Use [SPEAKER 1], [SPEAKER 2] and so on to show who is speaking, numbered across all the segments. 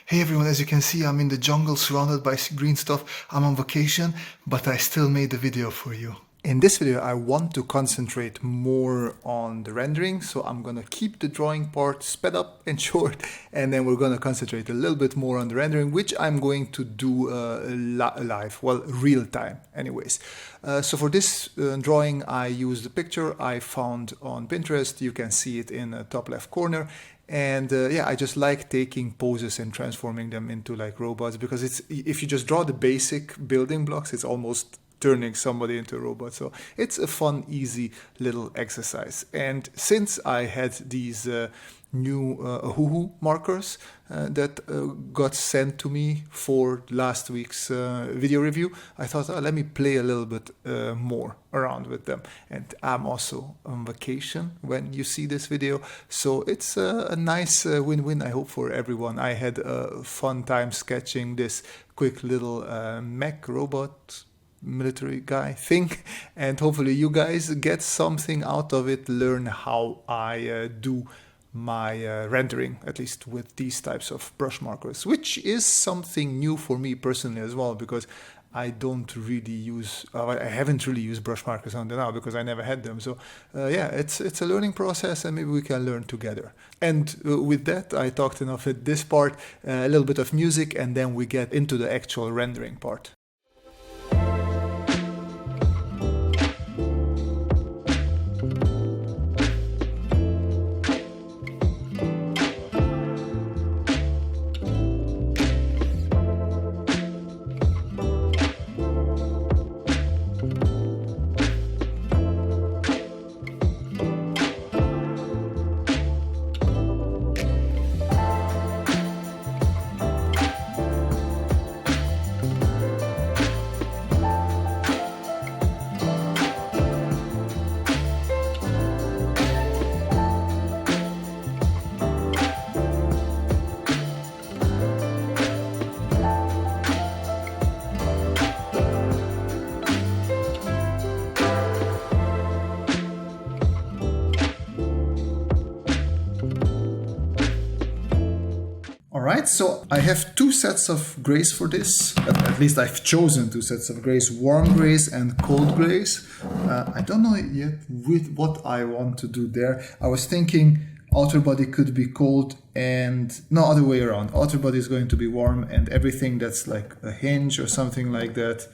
[SPEAKER 1] Hey everyone, as you can see, I'm in the jungle surrounded by green stuff. I'm on vacation, but I still made the video for you. In this video, I want to concentrate more on the rendering, so I'm gonna keep the drawing part sped up and short, and then we're gonna concentrate a little bit more on the rendering, which I'm going to do live, well, real time anyways. So for this drawing, I used a picture I found on Pinterest. You can see it in the top left corner. And yeah, I just like taking poses and transforming them into like robots, because it's, if you just draw the basic building blocks, it's almost turning somebody into a robot. So it's a fun, easy little exercise. And since I had these new Ohuhu markers that got sent to me for last week's video review, I thought, oh, let me play a little bit more around with them. And I'm also on vacation when you see this video, so it's a nice win-win, I hope, for everyone. I had a fun time sketching this quick little mech robot military guy thing, and hopefully you guys get something out of it, learn how I do my rendering, at least with these types of brush markers, which is something new for me personally as well, because I don't really use, I haven't really used brush markers until now because I never had them. So yeah, it's a learning process, and maybe we can learn together. And with that, I talked enough at this part, a little bit of music, and then we get into the actual rendering part. Alright, so I have two sets of grays for this. At least I've chosen two sets of grays, warm grays and cold grays. I don't know yet with what I want to do there. I was thinking outer body could be cold and no, other way around. Outer body is going to be warm, and everything that's like a hinge or something like that,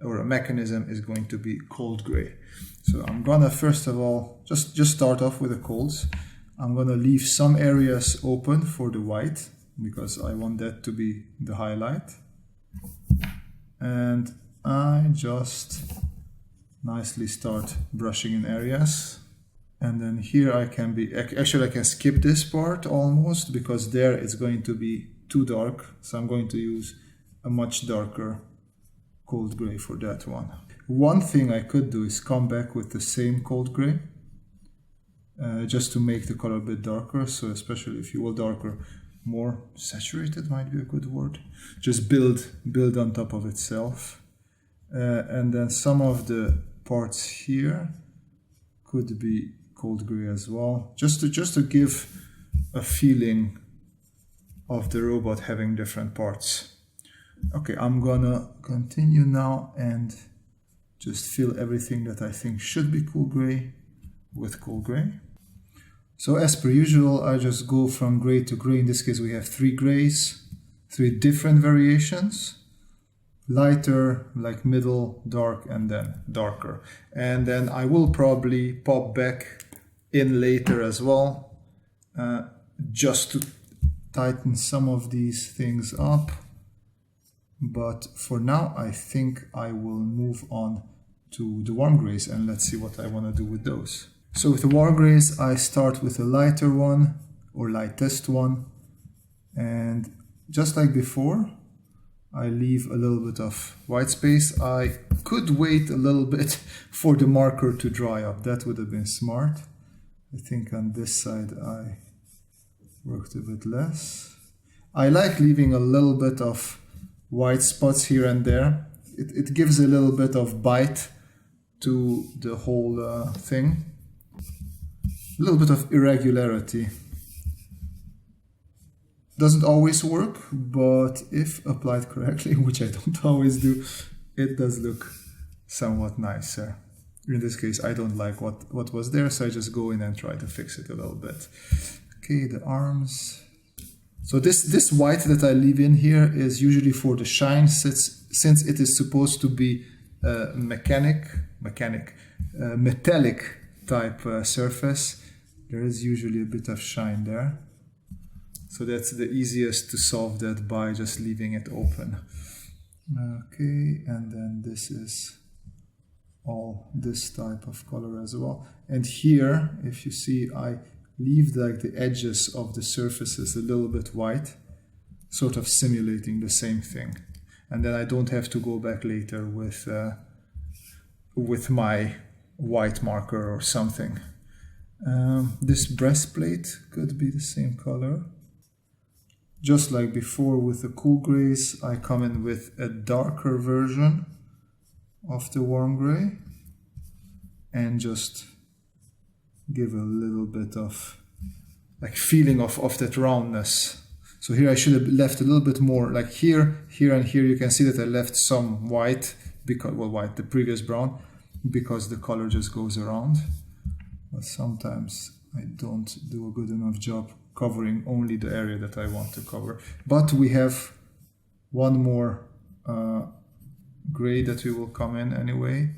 [SPEAKER 1] or a mechanism, is going to be cold gray. So I'm gonna first of all just start off with the colds. I'm gonna leave some areas open for the white, because I want that to be the highlight. And I just nicely start brushing in areas. And then here I can be, actually I can skip this part almost, because there it's going to be too dark. So I'm going to use a much darker cold gray for that one. One thing I could do is come back with the same cold gray, just to make the color a bit darker. So especially if you will darker, more saturated might be a good word. Just build on top of itself. And then some of the parts here could be cold gray as well, just to give a feeling of the robot having different parts. Okay, I'm gonna continue now and just fill everything that I think should be cool gray with cool gray. So as per usual, I just go from gray to gray. In this case, we have three grays, three different variations: lighter, like middle, dark, and then darker. And then I will probably pop back in later as well, just to tighten some of these things up. But for now, I think I will move on to the warm grays, and let's see what I want to do with those. So with the warm grays, I start with a lighter one, or lightest one, and just like before, I leave a little bit of white space. I could wait a little bit for the marker to dry up. That would have been smart. I think on this side I worked a bit less. I like leaving a little bit of white spots here and there. It gives a little bit of bite to the whole thing. A little bit of irregularity. Doesn't always work, but if applied correctly, which I don't always do, it does look somewhat nicer. In this case, I don't like what was there, so I just go in and try to fix it a little bit. Okay, the arms. So this white that I leave in here is usually for the shine, since it is supposed to be metallic type surface. There is usually a bit of shine there. So that's the easiest to solve that by just leaving it open. Okay, and then this is all this type of color as well. And here, if you see, I leave like the edges of the surfaces a little bit white, sort of simulating the same thing. And then I don't have to go back later with my white marker or something. This breastplate could be the same color. Just like before with the cool grays, I come in with a darker version of the warm gray and just give a little bit of like feeling of that roundness. So here I should have left a little bit more, like here, and here you can see that I left some white, because, well, white, the previous brown, because the color just goes around. But sometimes I don't do a good enough job covering only the area that I want to cover. But we have one more gray that we will come in anyway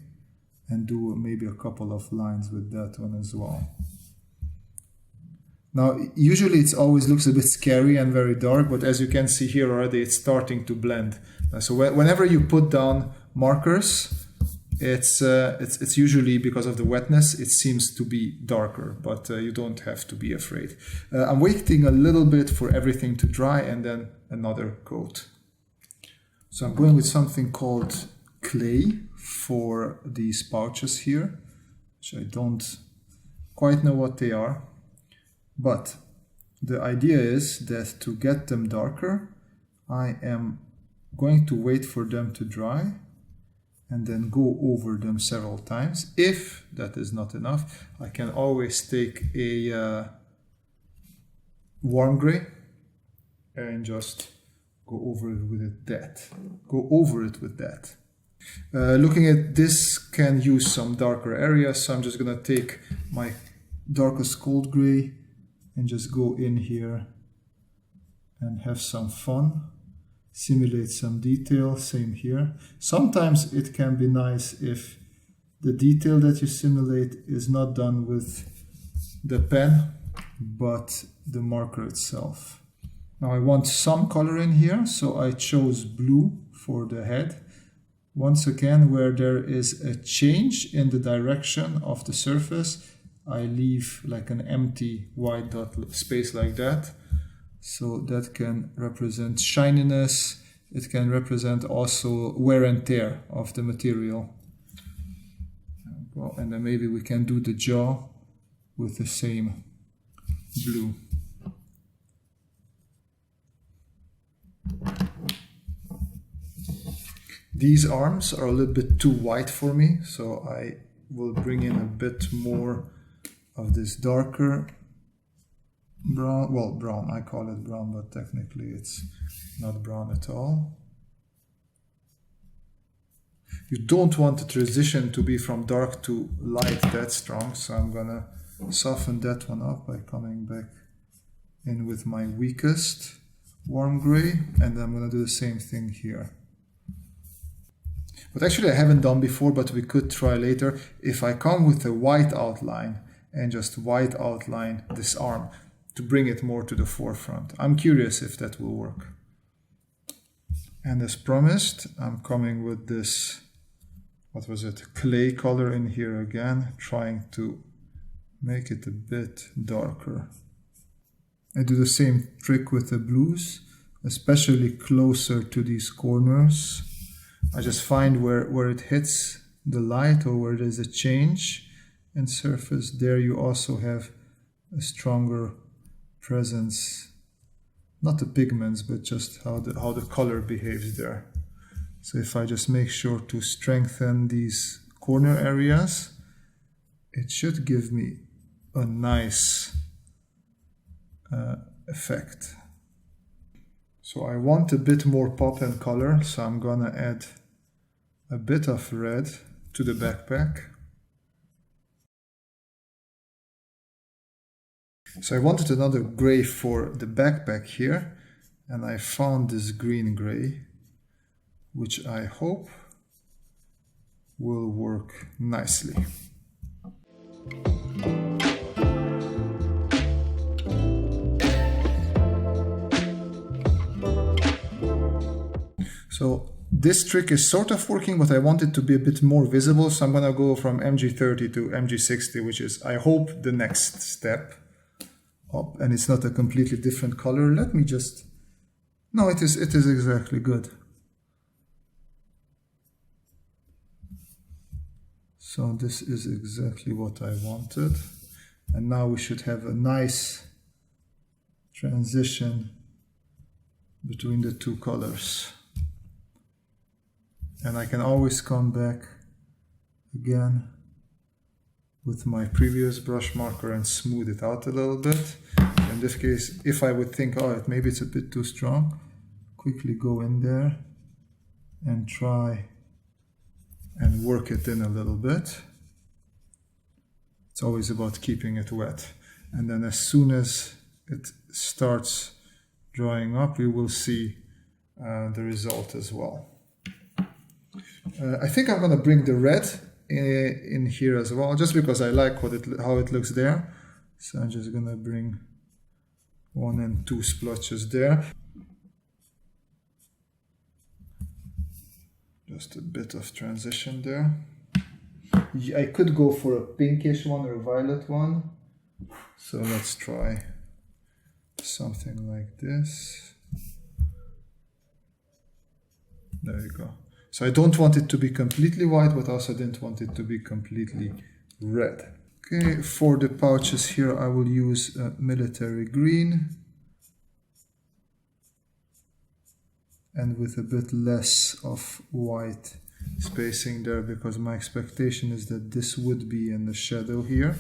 [SPEAKER 1] and do maybe a couple of lines with that one as well. Now, usually it always looks a bit scary and very dark, but as you can see here already, it's starting to blend. So whenever you put down markers, it's usually because of the wetness, it seems to be darker, but you don't have to be afraid. I'm waiting a little bit for everything to dry and then another coat. So I'm going with something called clay for these pouches here, which I don't quite know what they are. But the idea is that to get them darker, I am going to wait for them to dry and then go over them several times. If that is not enough, I can always take a warm gray and just go over it with that. Looking at this can use some darker areas, so I'm just gonna take my darkest cold gray and just go in here and have some fun, simulate some detail. Same here. Sometimes it can be nice if the detail that you simulate is not done with the pen but the marker itself. Now I want some color in here, so I chose blue for the head. Once again, where there is a change in the direction of the surface, I leave like an empty white dot space like that. So that can represent shininess. It can represent also wear and tear of the material. And then maybe we can do the jaw with the same blue. These arms are a little bit too white for me, so I will bring in a bit more of this darker brown. Well, brown, I call it brown, but technically it's not brown at all. You don't want the transition to be from dark to light that strong, so I'm gonna soften that one up by coming back in with my weakest warm gray, and I'm gonna do the same thing here. But actually I haven't done before, but we could try later. If I come with a white outline and just white outline this arm to bring it more to the forefront. I'm curious if that will work. And as promised, I'm coming with this, what was it, clay color in here again, trying to make it a bit darker. I do the same trick with the blues, especially closer to these corners. I just find where it hits the light or where there's a change in surface, there you also have a stronger presence, not the pigments, but just how the color behaves there. So if I just make sure to strengthen these corner areas, it should give me a nice effect. So I want a bit more pop and color, so I'm gonna add a bit of red to the backpack. So I wanted another gray for the backpack here, and I found this green gray, which I hope will work nicely. So this trick is sort of working, but I want it to be a bit more visible. So I'm gonna go from MG30 to MG60, which is, I hope, the next step up, and it's not a completely different color. Let me just, no, it is exactly good. So this is exactly what I wanted. And now we should have a nice transition between the two colors. And I can always come back again with my previous brush marker and smooth it out a little bit. In this case, if I would think, oh, maybe it's a bit too strong, quickly go in there and try and work it in a little bit. It's always about keeping it wet. And then as soon as it starts drying up, we will see the result as well. I think I'm going to bring the red in here as well, just because I like how it looks there. So I'm just going to bring 1 and 2 splotches there. Just a bit of transition there. I could go for a pinkish one or a violet one. So let's try something like this. There you go. So I don't want it to be completely white, but also didn't want it to be completely red. Okay, for the pouches here, I will use a military green. And with a bit less of white spacing there, because my expectation is that this would be in the shadow here.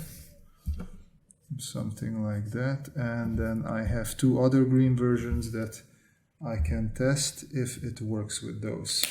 [SPEAKER 1] Something like that. And then I have 2 other green versions that I can test if it works with those.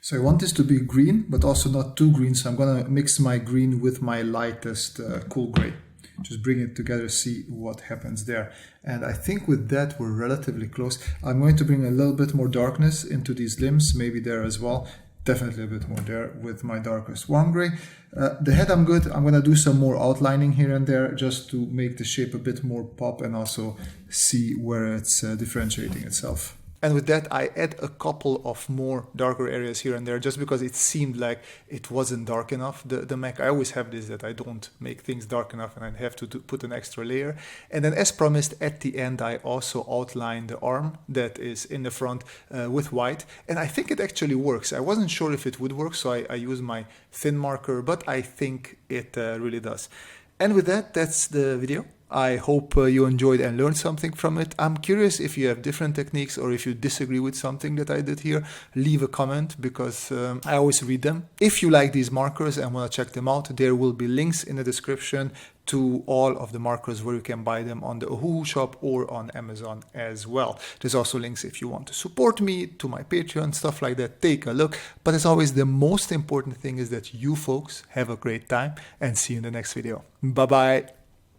[SPEAKER 1] So I want this to be green, but also not too green. So I'm going to mix my green with my lightest cool gray. Just bring it together, see what happens there. And I think with that, we're relatively close. I'm going to bring a little bit more darkness into these limbs, maybe there as well. Definitely a bit more there with my darkest warm gray. The head, I'm good. I'm going to do some more outlining here and there just to make the shape a bit more pop and also see where it's differentiating itself. And with that, I add a couple of more darker areas here and there just because it seemed like it wasn't dark enough. The mech, I always have this, that I don't make things dark enough and I have to put an extra layer. And then as promised, at the end, I also outline the arm that is in the front with white. And I think it actually works. I wasn't sure if it would work, so I use my thin marker, but I think it really does. And with that, that's the video. I hope you enjoyed and learned something from it. I'm curious if you have different techniques or if you disagree with something that I did here. Leave a comment because I always read them. If you like these markers and want to check them out, there will be links in the description to all of the markers where you can buy them on the Ohuhu shop or on Amazon as well. There's also links if you want to support me, to my Patreon, stuff like that. Take a look. But as always, the most important thing is that you folks have a great time and see you in the next video. Bye-bye.